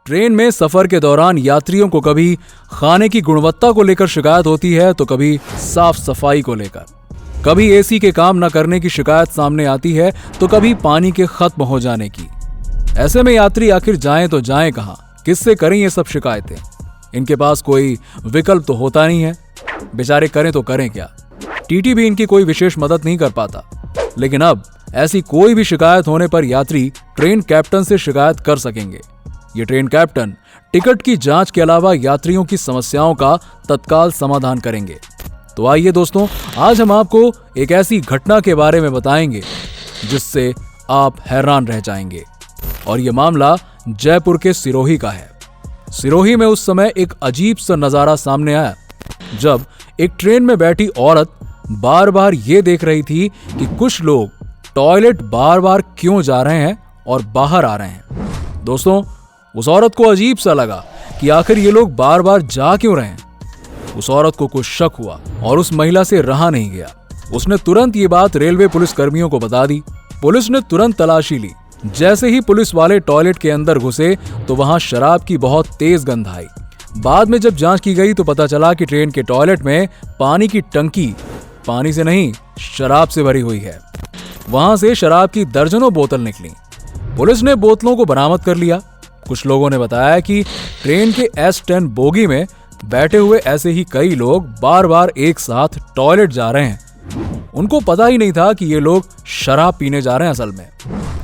Train में सफर के दौरान यात्रियों को कभी खाने की गुणवत्ता को लेकर शिकायत होती है तो कभी साफ सफाई को लेकर, कभी एसी के काम न करने की शिकायत सामने आती है तो कभी पानी के खत्म हो जाने की। ऐसे में यात्री आखिर जाएं तो जाएं कहां, किससे करें ये सब शिकायतें? इनके पास कोई विकल्प तो होता नहीं है, बेचारे करें तो करें क्या। टीटी भी इनकी कोई विशेष मदद नहीं कर पाता। लेकिन अब ऐसी कोई भी शिकायत होने पर यात्री ट्रेन कैप्टन से शिकायत कर सकेंगे। ये ट्रेन कैप्टन टिकट की जांच के अलावा यात्रियों की समस्याओं का तत्काल समाधान करेंगे। तो आइए दोस्तों, आज हम आपको एक ऐसी घटना के बारे में बताएंगे जिससे आप हैरान रह जाएंगे। और ये मामला जयपुर के सिरोही का है। सिरोही में उस समय एक अजीब सा नजारा सामने आया जब एक ट्रेन में बैठी औरत बार बार ये देख रही थी कि कुछ लोग टॉयलेट बार बार क्यों जा रहे हैं और बाहर आ रहे हैं। दोस्तों, उस औरत को अजीब सा लगा कि आखिर ये लोग बार बार जा क्यों रहे हैं। उस औरत को कुछ शक हुआ और उस महिला से रहा नहीं गया। उसने तुरंत ये बात रेलवे पुलिस कर्मियों को बता दी। पुलिस ने तुरंत तलाशी ली। जैसे ही पुलिस वाले टॉयलेट के अंदर घुसे तो वहां शराब की बहुत तेज गंध आई। बाद में जब जांच की गई तो पता चला कि ट्रेन के टॉयलेट में पानी की टंकी पानी से नहीं, शराब से भरी हुई है। वहां से शराब की दर्जनों बोतल निकली। पुलिस ने बोतलों को बरामद कर लिया। कुछ लोगों ने बताया कि ट्रेन के S10 बोगी में बैठे हुए ऐसे ही कई लोग बार बार एक साथ टॉयलेट जा रहे हैं। उनको पता ही नहीं था कि ये लोग शराब पीने जा रहे हैं। असल में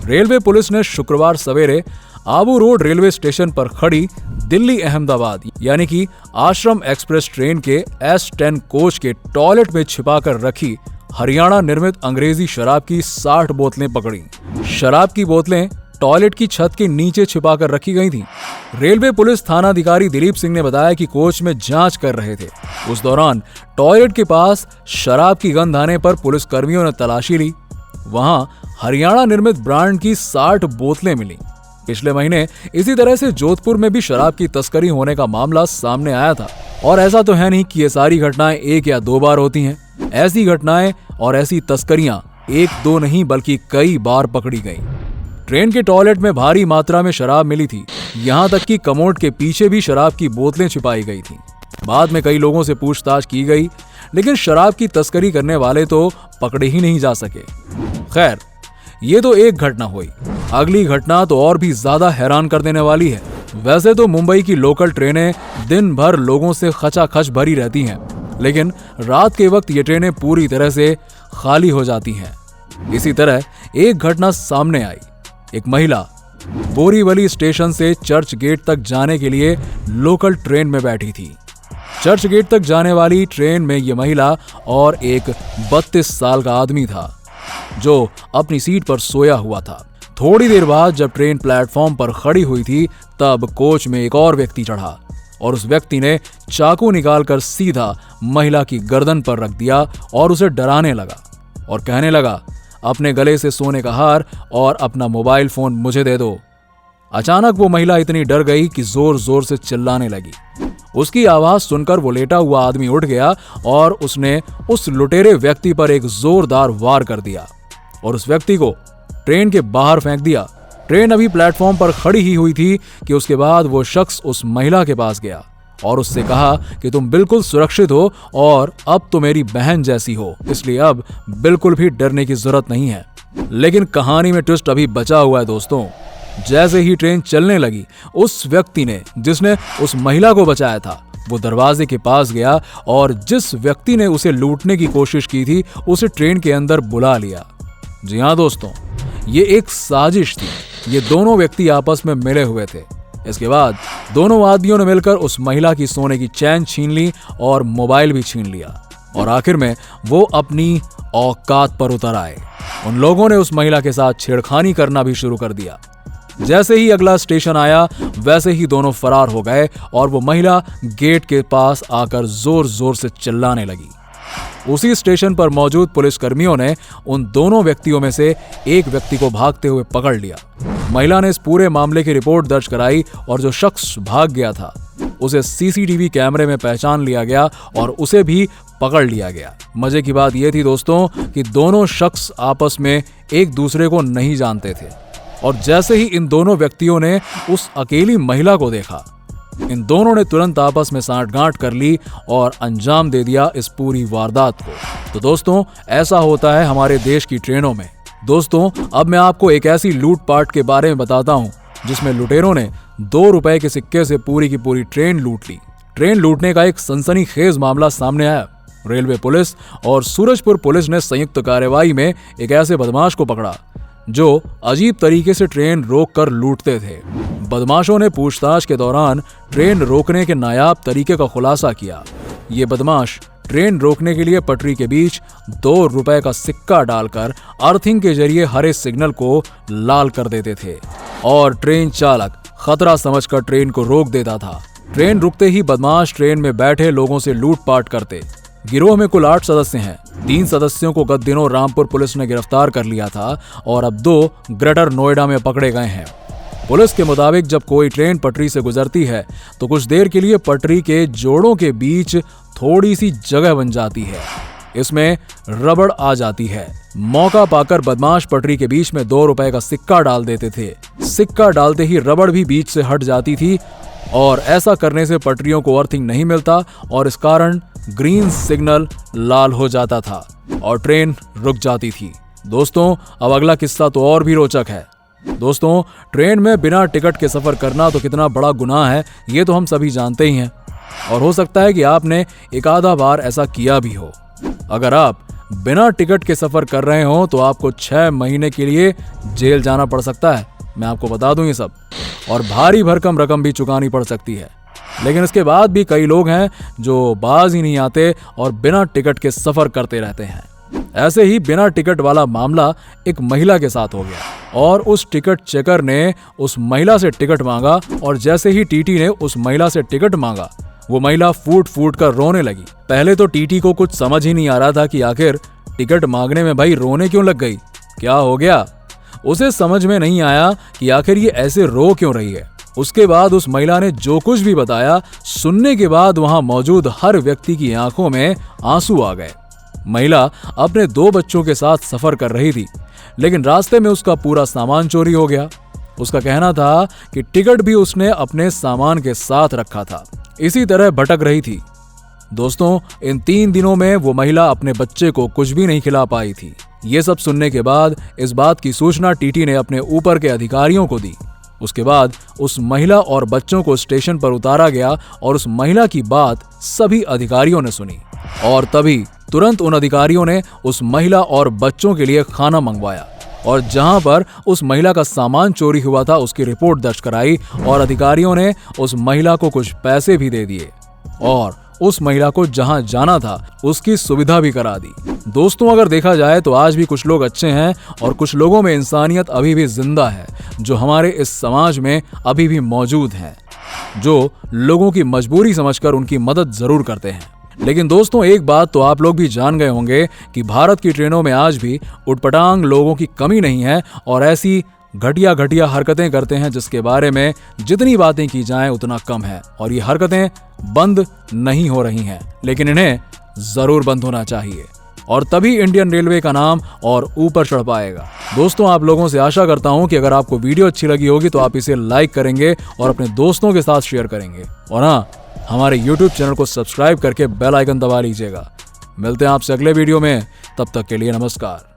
रेलवे पुलिस ने शुक्रवार सवेरे आबू रोड रेलवे स्टेशन पर खड़ी दिल्ली अहमदाबाद यानी कि आश्रम एक्सप्रेस ट्रेन के S10 कोच के टॉयलेट में छिपाकर रखी हरियाणा निर्मित अंग्रेजी शराब की 60 बोतलें पकड़ी। शराब की बोतलें टॉयलेट की छत के नीचे छिपाकर रखी गई थीं। रेलवे पुलिस थानाधिकारी दिलीप सिंह ने बताया कि कोच में जांच कर रहे थे। उस दौरान टॉयलेट के पास शराब की गंध आने पर पुलिस कर्मियों ने तलाशी ली। वहां हरियाणा निर्मित ब्रांड की 60 बोतलें मिली। पिछले महीने इसी तरह से जोधपुर में भी शराब की तस्करी होने का मामला सामने आया था। और ऐसा तो है नहीं कि ये सारी घटनाएं एक या दो बार होती हैं। ऐसी घटनाएं और ऐसी तस्करियां एक दो नहीं बल्कि कई बार पकड़ी गई। ट्रेन के टॉयलेट में भारी मात्रा में शराब मिली थी। यहाँ तक कि कमोड के पीछे भी शराब की बोतलें छिपाई गई थी। बाद में कई लोगों से पूछताछ की गई, लेकिन शराब की तस्करी करने वाले तो पकड़े ही नहीं जा सके। खैर, ये तो एक घटना हुई। अगली घटना तो और भी ज्यादा हैरान कर देने वाली है। वैसे तो मुंबई की लोकल ट्रेनें दिन भर लोगों से खचाखच भरी रहती हैं, लेकिन रात के वक्त ये ट्रेनें पूरी तरह से खाली हो जाती हैं। इसी तरह एक घटना सामने आई। एक महिला बोरीवली स्टेशन से चर्च गेट तक जाने के लिए लोकल ट्रेन में बैठी थी। चर्च गेट तक जाने वाली ट्रेन में ये महिला और एक 32 साल का आदमी था जो अपनी सीट पर सोया हुआ था। थोड़ी देर बाद जब ट्रेन प्लेटफॉर्म पर खड़ी हुई थी तब कोच में एक और व्यक्ति चढ़ा और उस व्यक्ति ने चाकू निकालकर सीधा महिला की गर्दन पर रख दिया और उसे डराने लगा और कहने लगा, अपने गले से सोने का हार और अपना मोबाइल फोन मुझे दे दो। अचानक वो महिला इतनी डर गई कि जोर जोर से चिल्लाने लगी। उसकी आवाज सुनकर वो लेटा हुआ आदमी उठ गया और उसने उस लुटेरे व्यक्ति पर एक जोरदार वार कर दिया और उस व्यक्ति को ट्रेन के बाहर फेंक दिया। ट्रेन अभी प्लेटफॉर्म पर खड़ी ही हुई थी कि उसके बाद वो शख्स उस महिला के पास गया और उससे कहा कि तुम बिल्कुल सुरक्षित हो और अब तो मेरी बहन जैसी हो, इसलिए अब बिल्कुल भी डरने की जरूरत नहीं है। लेकिन कहानी में ट्विस्ट अभी बचा हुआ है दोस्तों। जैसे ही ट्रेन चलने लगी, उस व्यक्ति ने जिसने उस महिला को बचाया था वो दरवाजे के पास गया और जिस व्यक्ति ने उसे लूटने की कोशिश की थी उसे ट्रेन के अंदर बुला लिया। जी हाँ दोस्तों, ये एक साजिश थी। ये दोनों व्यक्ति आपस में मिले हुए थे। इसके बाद दोनों आदमियों ने मिलकर उस महिला की सोने की चैन छीन ली और मोबाइल भी छीन लिया और आखिर में वो अपनी औकात पर उतर आए। उन लोगों ने उस महिला के साथ छेड़खानी करना भी शुरू कर दिया। जैसे ही अगला स्टेशन आया वैसे ही दोनों फरार हो गए और वो महिला गेट के पास आकर जोर जोर से चिल्लाने लगी। उसी स्टेशन पर मौजूद पुलिसकर्मियों ने उन दोनों व्यक्तियों में से एक व्यक्ति को भागते हुए पकड़ लिया। महिला ने इस पूरे मामले की रिपोर्ट दर्ज कराई और जो शख्स भाग गया था उसे सीसीटीवी कैमरे में पहचान लिया गया और उसे भी पकड़ लिया गया। मजे की बात यह थी दोस्तों कि दोनों शख्स आपस में एक दूसरे को नहीं जानते थे। और जैसे ही इन दोनों व्यक्तियों ने उस अकेली महिला को देखा, इन दोनों ने तुरंत आपस में सांठगांठ कर ली और अंजाम दे दिया इस पूरी वारदात को। तो दोस्तों, ऐसा होता है हमारे देश की ट्रेनों में। दोस्तों, अब मैं आपको एक ऐसी लूटपाट के बारे में बताता हूं जिसमें लुटेरों ने 2 रुपए के सिक्के से पूरी की पूरी ट्रेन लूट ली। ट्रेन लूटने का एक सनसनीखेज मामला सामने आया। रेलवे पुलिस और सूरजपुर पुलिस ने संयुक्त कार्रवाई में एक ऐसे बदमाश को पकड़ा जो अजीब तरीके से ट्रेन रोककर लूटते थे। बदमाशों ने पूछताछ के दौरान ट्रेन रोकने के नायाब तरीके का खुलासा किया। ये बदमाश ट्रेन रोकने के लिए पटरी के बीच 2 रुपए का सिक्का डालकर अर्थिंग के जरिए हरे सिग्नल को लाल कर देते थे और ट्रेन चालक खतरा समझकर ट्रेन को रोक देता था। ट्रेन रुकते ही बदमाश ट्रेन में बैठे लोगों से लूटपाट करते। गिरोह में कुल 8 सदस्य हैं। 3 सदस्यों को गत दिनों रामपुर पुलिस ने गिरफ्तार कर लिया था और अब 2 ग्रेटर नोएडा में पकड़े गए हैं। पुलिस के मुताबिक जब कोई ट्रेन पटरी से गुजरती है तो कुछ देर के लिए पटरी के जोड़ों के बीच थोड़ी सी जगह बन जाती है। इसमें रबड़ आ जाती है। मौका पाकर बदमाश पटरी के बीच में 2 रुपए का सिक्का डाल देते थे। सिक्का डालते ही रबड़ भी बीच से हट जाती थी और ऐसा करने से पटरियों को अर्थिंग नहीं मिलता और इस कारण ग्रीन सिग्नल लाल हो जाता था और ट्रेन रुक जाती थी। दोस्तों, अब अगला किस्सा तो और भी रोचक है। दोस्तों, ट्रेन में बिना टिकट के सफर करना तो कितना बड़ा गुनाह है, ये तो हम सभी जानते ही हैं और हो सकता है कि आपने एक आधा बार ऐसा किया भी हो। अगर आप बिना टिकट के सफर कर रहे हो तो आपको 6 महीने के लिए जेल जाना पड़ सकता है। मैं आपको बता दूं ये सब, और भारी भरकम रकम भी चुकानी पड़ सकती है। लेकिन इसके बाद भी कई लोग हैं जो बाज ही नहीं आते और बिना टिकट के सफर करते रहते हैं। ऐसे ही बिना टिकट वाला मामला एक महिला के साथ हो गया और उस टिकट चेकर ने उस महिला से टिकट मांगा और जैसे ही टीटी ने उस महिला से टिकट मांगा, वो महिला फूट फूट कर रोने लगी। पहले तो टीटी को कुछ समझ ही नहीं आ रहा था कि आखिर टिकट मांगने में भाई रोने क्यों लग गई, क्या हो गया। उसे समझ में नहीं आया कि आखिर ये ऐसे रो क्यों रही है। उसके बाद उस महिला ने जो कुछ भी बताया, सुनने के बाद वहां मौजूद हर व्यक्ति की आंखों में आंसू आ गए। महिला अपने 2 बच्चों के साथ सफर कर रही थी, लेकिन रास्ते में उसका पूरा सामान चोरी हो गया। उसका कहना था कि टिकट भी उसने अपने सामान के साथ रखा था। इसी तरह भटक रही थी। दोस्तों, इन 3 दिनों में वो महिला अपने बच्चे को कुछ भी नहीं खिला पाई थी। ये सब सुनने के बाद इस बात की सूचना टीटी ने अपने ऊपर के अधिकारियों को दी। उसके बाद उस महिला और बच्चों को स्टेशन पर उतारा गया और उस महिला की बात सभी अधिकारियों ने सुनी और तभी तुरंत उन अधिकारियों ने उस महिला और बच्चों के लिए खाना मंगवाया और जहां पर उस महिला का सामान चोरी हुआ था उसकी रिपोर्ट दर्ज कराई और अधिकारियों ने उस महिला को कुछ पैसे भी दे दिए और उस महिला को जहां जाना था उसकी सुविधा भी करा दी। दोस्तों, अगर देखा जाए तो आज भी कुछ लोग अच्छे हैं और कुछ लोगों में इंसानियत अभी भी जिंदा है, जो हमारे इस समाज में अभी भी मौजूद हैं, जो लोगों की मजबूरी समझकर उनकी मदद जरूर करते हैं। लेकिन दोस्तों, एक बात तो आप लोग भी जान गए होंगे कि भारत की ट्रेनों में आज भी उटपटांग लोगों की कमी नहीं है और ऐसी घटिया घटिया हरकतें करते हैं जिसके बारे में जितनी बातें की जाएं उतना कम है और ये हरकतें बंद नहीं हो रही हैं, लेकिन इन्हें जरूर बंद होना चाहिए और तभी इंडियन रेलवे का नाम और ऊपर चढ़ पाएगा। दोस्तों, आप लोगों से आशा करता हूं कि अगर आपको वीडियो अच्छी लगी होगी तो आप इसे लाइक करेंगे और अपने दोस्तों के साथ शेयर करेंगे और हाँ, हमारे YouTube चैनल को सब्सक्राइब करके बेल आइकन दबा लीजिएगा। मिलते हैं आपसे अगले वीडियो में, तब तक के लिए नमस्कार।